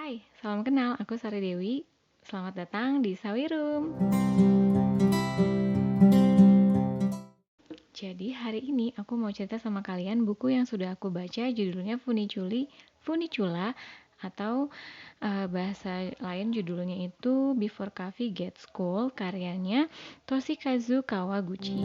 Hai, salam kenal. Aku Sari Dewi. Selamat datang di Sawirum. Jadi hari ini aku mau cerita sama kalian buku yang sudah aku baca, judulnya Funicula, atau bahasa lain judulnya itu Before Coffee Gets Cold, karyanya Toshikazu Kawaguchi.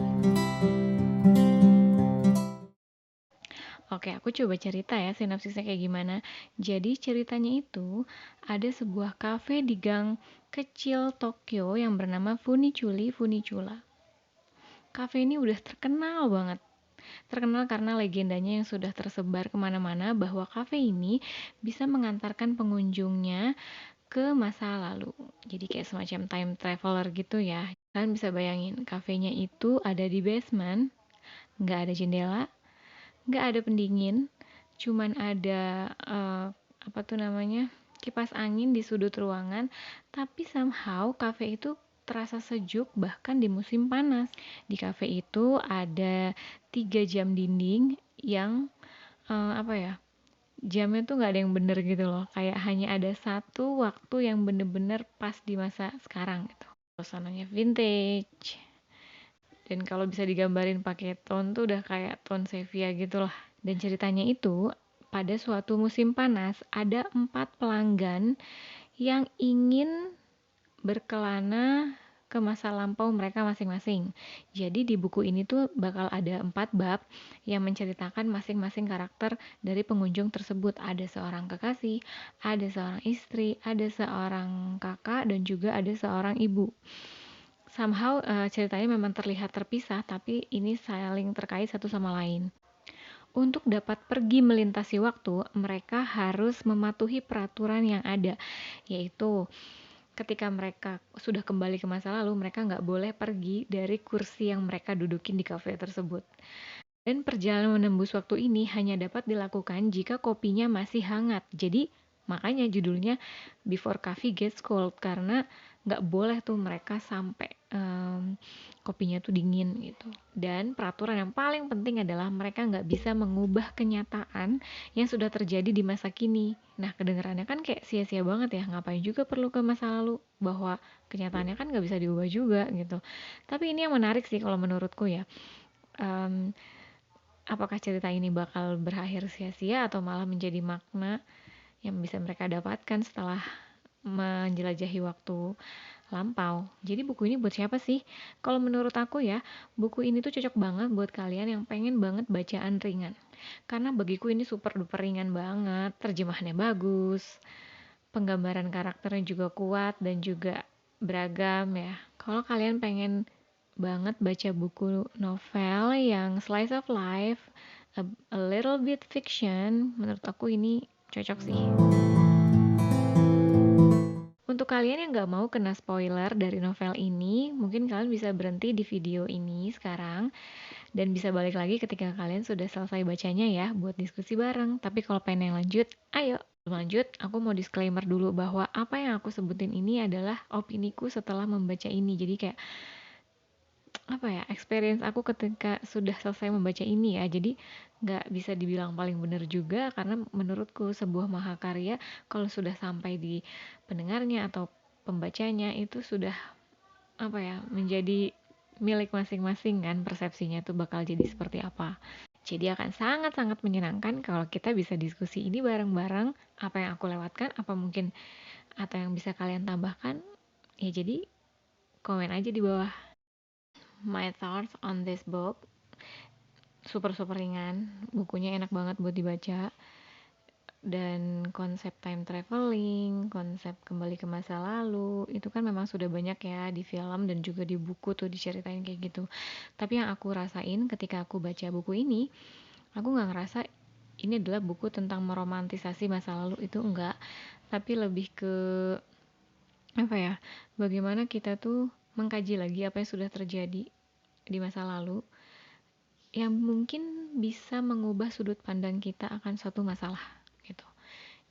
Oke, aku coba cerita ya sinopsisnya kayak gimana. Jadi ceritanya itu ada sebuah kafe di gang kecil Tokyo yang bernama Funicula. Kafe ini udah terkenal banget. Terkenal karena legendanya yang sudah tersebar kemana-mana bahwa kafe ini bisa mengantarkan pengunjungnya ke masa lalu. Jadi kayak semacam time traveler gitu ya. Kalian bisa bayangin, kafenya itu ada di basement, nggak ada jendela, nggak ada pendingin, cuman ada apa tuh namanya, kipas angin di sudut ruangan, tapi somehow cafe itu terasa sejuk bahkan di musim panas. Di cafe itu ada 3 jam dinding yang apa ya, jamnya tuh nggak ada yang bener gitu loh, kayak hanya ada satu waktu yang bener-bener pas di masa sekarang gitu. Suasananya vintage, dan kalau bisa digambarin pakai tone tuh udah kayak tone sepia gitu lah. Dan ceritanya itu, pada suatu musim panas, ada 4 pelanggan yang ingin berkelana ke masa lampau mereka masing-masing. Jadi di buku ini tuh bakal ada 4 bab yang menceritakan masing-masing karakter dari pengunjung tersebut. Ada seorang kekasih, ada seorang istri, ada seorang kakak, dan juga ada seorang ibu. Somehow ceritanya memang terlihat terpisah, tapi ini saling terkait satu sama lain. Untuk dapat pergi melintasi waktu, mereka harus mematuhi peraturan yang ada, yaitu ketika mereka sudah kembali ke masa lalu, mereka nggak boleh pergi dari kursi yang mereka dudukin di kafe tersebut. Dan perjalanan menembus waktu ini hanya dapat dilakukan jika kopinya masih hangat. Jadi makanya judulnya Before Coffee Gets Cold, karena nggak boleh tuh mereka sampai kopinya tuh dingin gitu. Dan peraturan yang paling penting adalah mereka nggak bisa mengubah kenyataan yang sudah terjadi di masa kini. Nah, kedengarannya kan kayak sia-sia banget ya, ngapain juga perlu ke masa lalu, bahwa kenyataannya kan nggak bisa diubah juga gitu. Tapi ini yang menarik sih kalau menurutku ya. Um, Apakah cerita ini bakal berakhir sia-sia atau malah menjadi makna yang bisa mereka dapatkan setelah menjelajahi waktu lampau. Jadi buku ini buat siapa sih? Kalau menurut aku ya, buku ini tuh cocok banget buat kalian yang pengen banget bacaan ringan. Karena bagiku ini super duper ringan banget, terjemahannya bagus, penggambaran karakternya juga kuat dan juga beragam ya. Kalau kalian pengen banget baca buku novel yang slice of life, a little bit fiction, menurut aku ini cocok sih. Untuk kalian yang nggak mau kena spoiler dari novel ini, mungkin kalian bisa berhenti di video ini sekarang dan bisa balik lagi ketika kalian sudah selesai bacanya ya, buat diskusi bareng. Tapi kalau pengen yang lanjut, ayo. Lanjut, aku mau disclaimer dulu bahwa apa yang aku sebutin ini adalah opiniku setelah membaca ini. Jadi kayak apa ya, experience aku ketika sudah selesai membaca ini ya. Jadi nggak bisa dibilang paling benar juga, karena menurutku sebuah mahakarya kalau sudah sampai di pendengarnya atau pembacanya itu sudah apa ya, menjadi milik masing-masing kan, persepsinya itu bakal jadi seperti apa. Jadi akan sangat-sangat menyenangkan kalau kita bisa diskusi ini bareng-bareng, apa yang aku lewatkan, apa mungkin atau yang bisa kalian tambahkan. Ya jadi komen aja di bawah. My thoughts on this book, super ringan, bukunya enak banget buat dibaca, dan konsep time traveling, konsep kembali ke masa lalu, itu kan memang sudah banyak ya di film dan juga di buku tuh diceritain kayak gitu. Tapi yang aku rasain ketika aku baca buku ini, aku nggak ngerasa ini adalah buku tentang meromantisasi masa lalu, itu enggak, tapi lebih ke apa ya, bagaimana kita tuh mengkaji lagi apa yang sudah terjadi di masa lalu yang mungkin bisa mengubah sudut pandang kita akan suatu masalah gitu.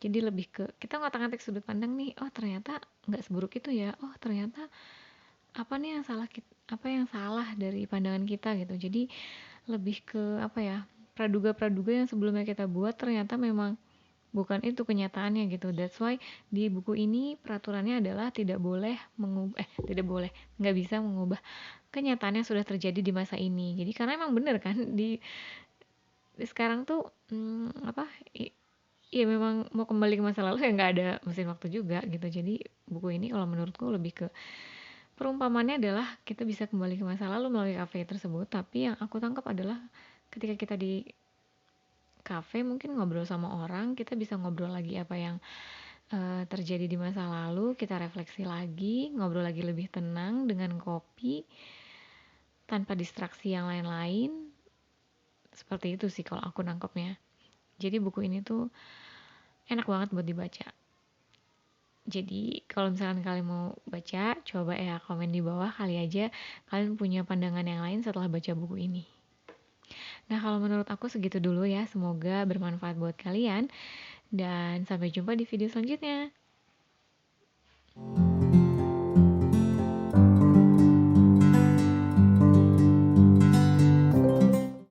Jadi lebih ke kita ngotak-ngatik sudut pandang nih, oh ternyata nggak seburuk itu ya, oh ternyata apa nih yang salah, apa yang salah dari pandangan kita gitu. Jadi lebih ke apa ya, praduga-praduga yang sebelumnya kita buat ternyata memang bukan itu kenyataannya gitu. That's why di buku ini peraturannya adalah tidak boleh tidak boleh, nggak bisa mengubah kenyataan yang sudah terjadi di masa ini. Jadi karena emang bener kan di sekarang tuh iya memang mau kembali ke masa lalu ya nggak ada mesin waktu juga gitu. Jadi buku ini kalau menurutku lebih ke perumpamannya adalah kita bisa kembali ke masa lalu melalui kafe tersebut. Tapi yang aku tangkap adalah ketika kita di kafe mungkin ngobrol sama orang, kita bisa ngobrol lagi apa yang terjadi di masa lalu, kita refleksi lagi, ngobrol lagi lebih tenang dengan kopi, tanpa distraksi yang lain-lain. Seperti itu sih kalau aku nangkepnya. Jadi buku ini tuh enak banget buat dibaca. Jadi kalau misalkan kalian mau baca, coba ya komen di bawah, kali aja kalian punya pandangan yang lain setelah baca buku ini. Nah kalau menurut aku segitu dulu ya, semoga bermanfaat buat kalian. Dan sampai jumpa di video selanjutnya.